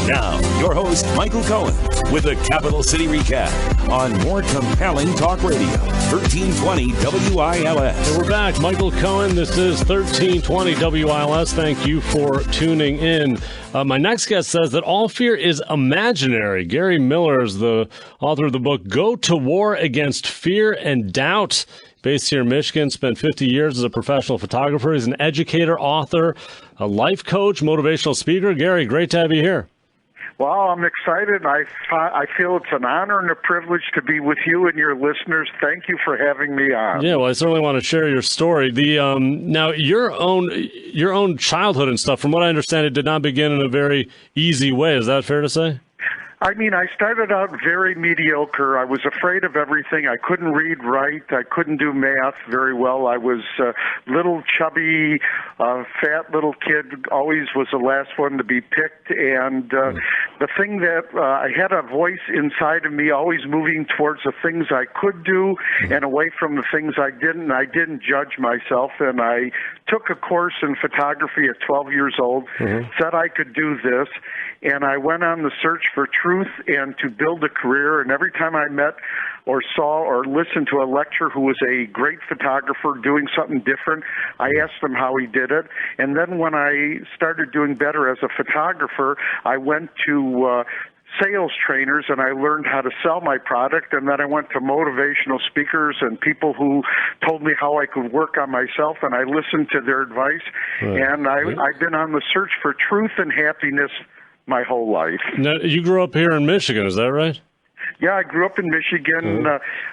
Now, your host, Michael Cohen, with a Capital City recap on more compelling talk radio, 1320 WILS. And we're back. Michael Cohen, this is 1320 WILS. Thank you for tuning in. My next guest says that all fear is imaginary. Gary Miller is the author of the book, Go to War Against Fear and Doubt. Based here in Michigan, spent 50 years as a professional photographer. He's an educator, author, a life coach, motivational speaker. Gary, great to have you here. Well, I'm excited. I feel it's an honor and a privilege to be with you and your listeners. Thank you for having me on. Yeah, well, I certainly want to share your story. Now, your own childhood and stuff, from what I understand, it did not begin in a very easy way. Is that fair to say? I mean, I started out very mediocre. I was afraid of everything. I couldn't read, write. I couldn't do math very well. I was a little chubby, fat little kid, always was the last one to be picked. And the thing that I had a voice inside of me always moving towards the things I could do and away from the things I didn't. I didn't judge myself. And I took a course in photography at 12 years old, said I could do this. And I went on the search for truth and to build a career. And every time I met or saw or listened to a lecturer who was a great photographer doing something different, I asked him how he did it. And then when I started doing better as a photographer, I went to sales trainers and I learned how to sell my product. And then I went to motivational speakers and people who told me how I could work on myself, and I listened to their advice. And I've been on the search for truth and happiness my whole life. Now, you grew up here in Michigan, is that right? Yeah, I grew up in Michigan.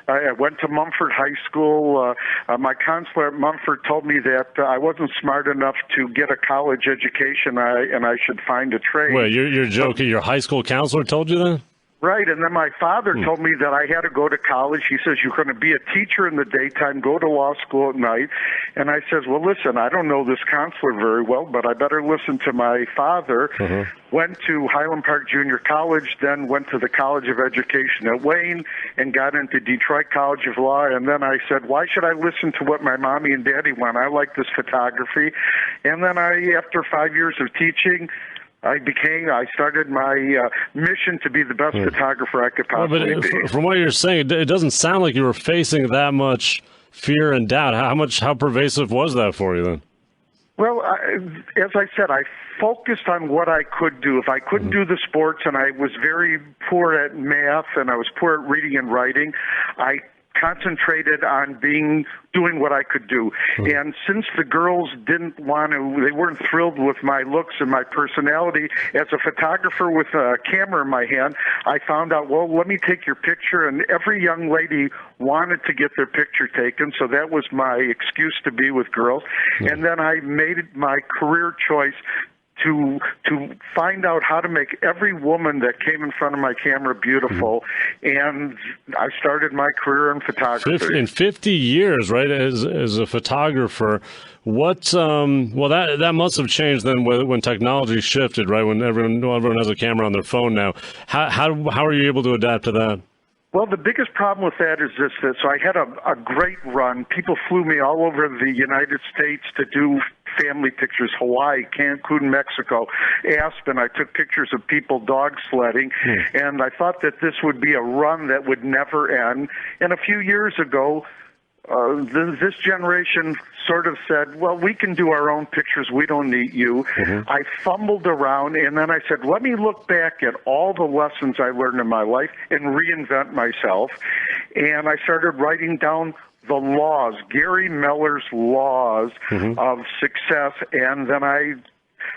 I went to Mumford High School. My counselor at Mumford told me that I wasn't smart enough to get a college education and I should find a trade. Wait, you're joking? Your high school counselor told you that? Right, and then my father told me that I had to go to college. He says, you're going to be a teacher in the daytime, go to law school at night. And I says, well, listen, I don't know this counselor very well, but I better listen to my father. Went to Highland Park Junior College, then went to the College of Education at Wayne and got into Detroit College of Law. And then I said, why should I listen to what my mommy and daddy want? I like this photography. And then after 5 years of teaching, I started my mission to be the best photographer I could possibly be. From what you're saying, it doesn't sound like you were facing that much fear and doubt. How pervasive was that for you then? Well, as I said, I focused on what I could do. If I couldn't do the sports, and I was very poor at math, and I was poor at reading and writing, I concentrated on doing what I could do. And since the girls they weren't thrilled with my looks and my personality as a photographer with a camera in my hand, I found out, well, let me take your picture. And every young lady wanted to get their picture taken, so that was my excuse to be with girls. And then I made it my career choice to find out how to make every woman that came in front of my camera beautiful, and I started my career in photography. In 50 years, right, as a photographer, that must have changed then when technology shifted, right, when everyone has a camera on their phone now. How are you able to adapt to that? Well, the biggest problem with that is that so I had a great run. People flew me all over the United States to do family pictures, Hawaii, Cancun, Mexico, Aspen. I took pictures of people dog sledding, and I thought that this would be a run that would never end. And a few years ago, this generation sort of said, well, we can do our own pictures. We don't need you. I fumbled around, and then I said, let me look back at all the lessons I learned in my life and reinvent myself. And I started writing down the laws, Gary Miller's laws of success. And then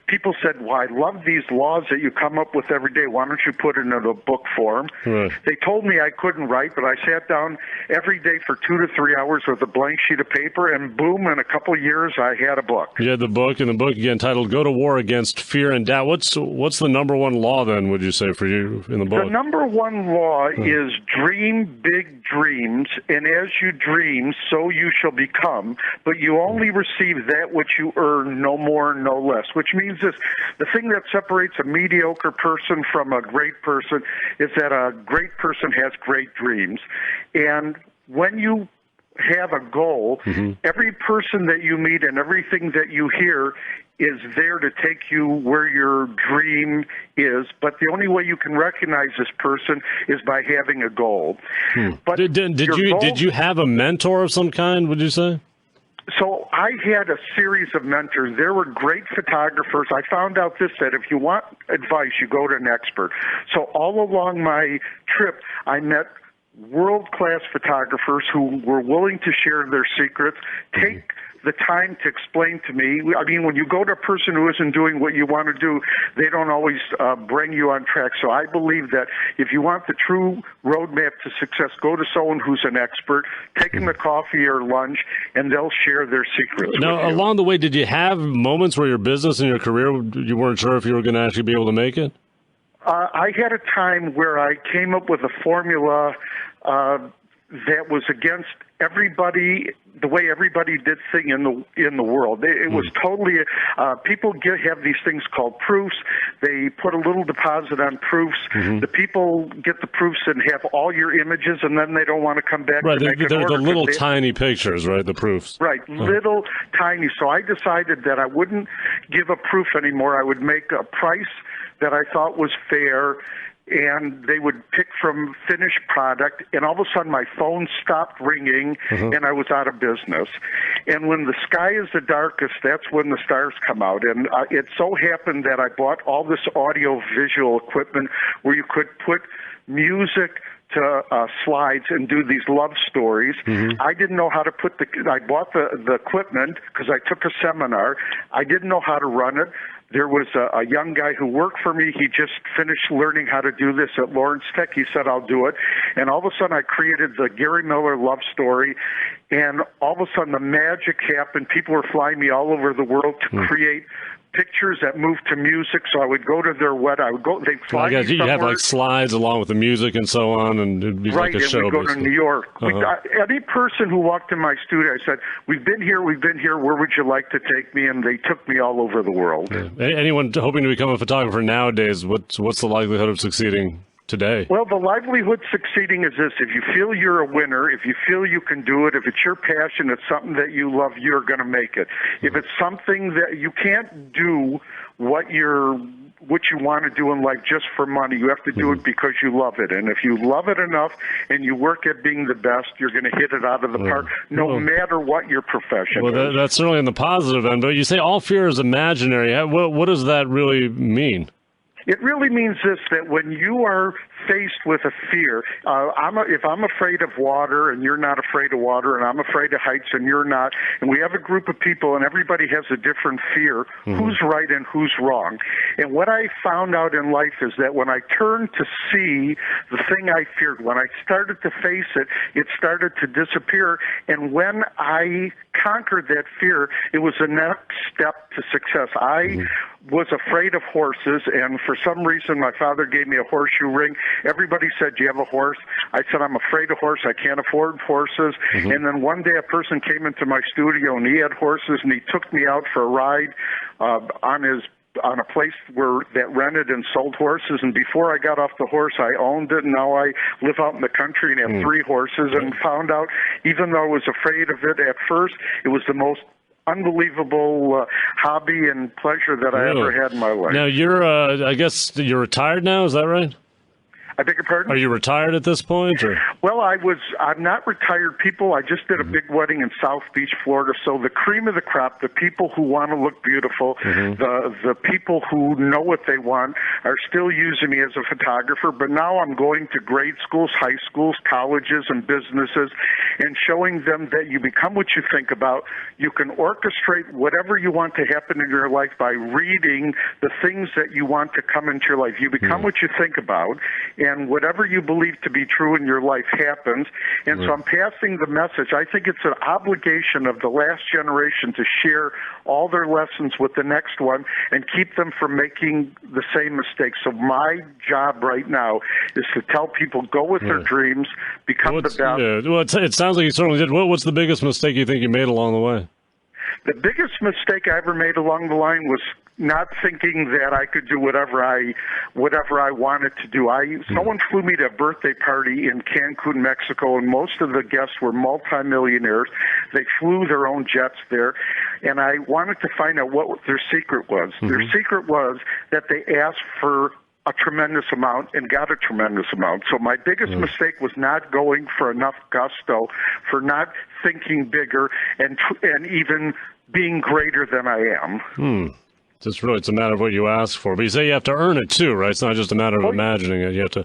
people said, well, I love these laws that you come up with every day. Why don't you put it in a book form? They told me I couldn't write, but I sat down every day for 2 to 3 hours with a blank sheet of paper, and boom, in a couple of years, I had a book. You had the book, and the book again titled Go to War Against Fear and Doubt. What's the number one law, then, would you say, for you in the book? The number one law is dream big dreams, and as you dream, so you shall become, but you only receive that which you earn, no more, no less, which means this: the thing that separates a mediocre person from a great person is that a great person has great dreams. And when you have a goal, every person that you meet and everything that you hear is there to take you where your dream is, but the only way you can recognize this person is by having a goal. But did you have a mentor of some kind, would you say? So I had a series of mentors. There were great photographers. I found out that if you want advice, you go to an expert. So all along my trip, I met world-class photographers who were willing to share their secrets, take the time to explain to me. I mean, when you go to a person who isn't doing what you want to do, they don't always bring you on track. So I believe that if you want the true roadmap to success, go to someone who's an expert, take them a coffee or lunch, and they'll share their secrets Now, with you. along the way, did you have moments where your business and your career, you weren't sure if you were going to actually be able to make it? I had a time where I came up with a formula that was against everybody, the way everybody did things in the world. It was totally people have these things called proofs. They put a little deposit on proofs. The people get the proofs and have all your images, and then they don't want to come back. Right, to make they're an order the little tiny pictures, right? The proofs. Right, little tiny. So I decided that I wouldn't give a proof anymore. I would make a price that I thought was fair, and they would pick from finished product, and all of a sudden my phone stopped ringing, and I was out of business. And when the sky is the darkest, that's when the stars come out. And it so happened that I bought all this audio-visual equipment where you could put music to slides and do these love stories. I didn't know how to I bought the equipment because I took a seminar. I didn't know how to run it. There was a young guy who worked for me. He just finished learning how to do this at Lawrence Tech. He said, I'll do it. And all of a sudden I created the Gary Miller love story. And all of a sudden the magic happened. People were flying me all over the world to create pictures that moved to music. So I would go to their I would go. They'd fly me you have like slides along with the music and so on, and it'd be like a show. Right, and we'd go to New York. Any person who walked in my studio, I said, we've been here. Where would you like to take me? And they took me all over the world. Yeah. Anyone hoping to become a photographer nowadays, what's the likelihood of succeeding today? Well, the livelihood succeeding is this. If you feel you're a winner, if you feel you can do it, if it's your passion, it's something that you love, you're going to make it. If it's something that you can't do what you want to do in life just for money, you have to do it because you love it. And if you love it enough and you work at being the best, you're going to hit it out of the park, no matter what your profession is. That's certainly on the positive end. But you say all fear is imaginary. What does that really mean? It really means this, that when you are faced with a fear, if I'm afraid of water and you're not afraid of water, and I'm afraid of heights and you're not, and we have a group of people and everybody has a different fear, who's right and who's wrong? And what I found out in life is that when I turned to see the thing I feared, when I started to face it, it started to disappear. And when I conquered that fear, it was the next step to success. I was afraid of horses, and for some reason my father gave me a horseshoe ring. Everybody said, do you have a horse? I said, I'm afraid of horses. I can't afford horses. And then one day a person came into my studio and he had horses, and he took me out for a ride on a place that rented and sold horses. And before I got off the horse, I owned it, and now I live out in the country and have 3 horses, and found out, even though I was afraid of it at first, it was the most unbelievable hobby and pleasure that I ever had in my life. Now, I guess you're retired now, is that right? I beg your pardon? Are you retired at this point? Or? Well, I'm not retired, people. I just did a big wedding in South Beach, Florida. So the cream of the crop, the people who want to look beautiful, the people who know what they want are still using me as a photographer. But now I'm going to grade schools, high schools, colleges, and businesses, and showing them that you become what you think about. You can orchestrate whatever you want to happen in your life by reading the things that you want to come into your life. You become what you think about, and whatever you believe to be true in your life happens. And so I'm passing the message. I think it's an obligation of the last generation to share all their lessons with the next one and keep them from making the same mistakes. So my job right now is to tell people, go with their dreams, become the best. Well, it sounds like you certainly did. What's the biggest mistake you think you made along the way? The biggest mistake I ever made along the line was not thinking that I could do whatever I wanted to do. Someone flew me to a birthday party in Cancun, Mexico, and most of the guests were multimillionaires. They flew their own jets there, and I wanted to find out what their secret was. Their secret was that they asked for a tremendous amount and got a tremendous amount. So my biggest mistake was not going for enough gusto, for not thinking bigger, and even being greater than I am. It's a matter of what you ask for. But you say you have to earn it too, right? It's not just a matter of imagining it. You have to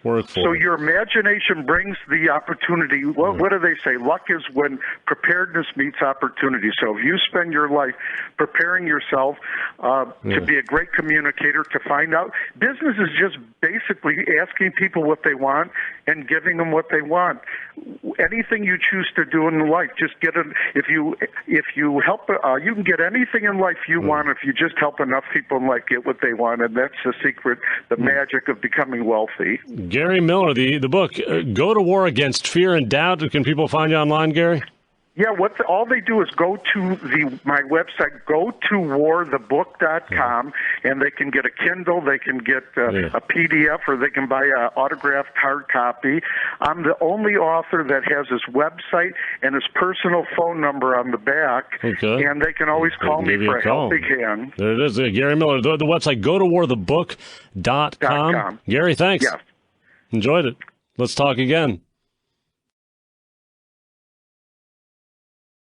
work for it. So your imagination brings the opportunity. What do they say? Luck is when preparedness meets opportunity. So if you spend your life preparing yourself to be a great communicator, to find out, business is just basically asking people what they want and giving them what they want. Anything you choose to do in life, just get it. If you help, you can get anything in life you want if you just help enough people in life get what they want, and that's the secret, the magic of becoming wealthy. Gary Miller, the book, Go to War Against Fear and Doubt. Can people find you online, Gary? Yeah, all they do is go to my website, gotowarthebook.com, and they can get a Kindle, they can get a PDF, or they can buy an autographed hard copy. I'm the only author that has his website and his personal phone number on the back, and they can always call me for a helping hand. There it is, Gary Miller. The website, gotowarthebook.com. Gary, thanks. Yes. Enjoyed it. Let's talk again.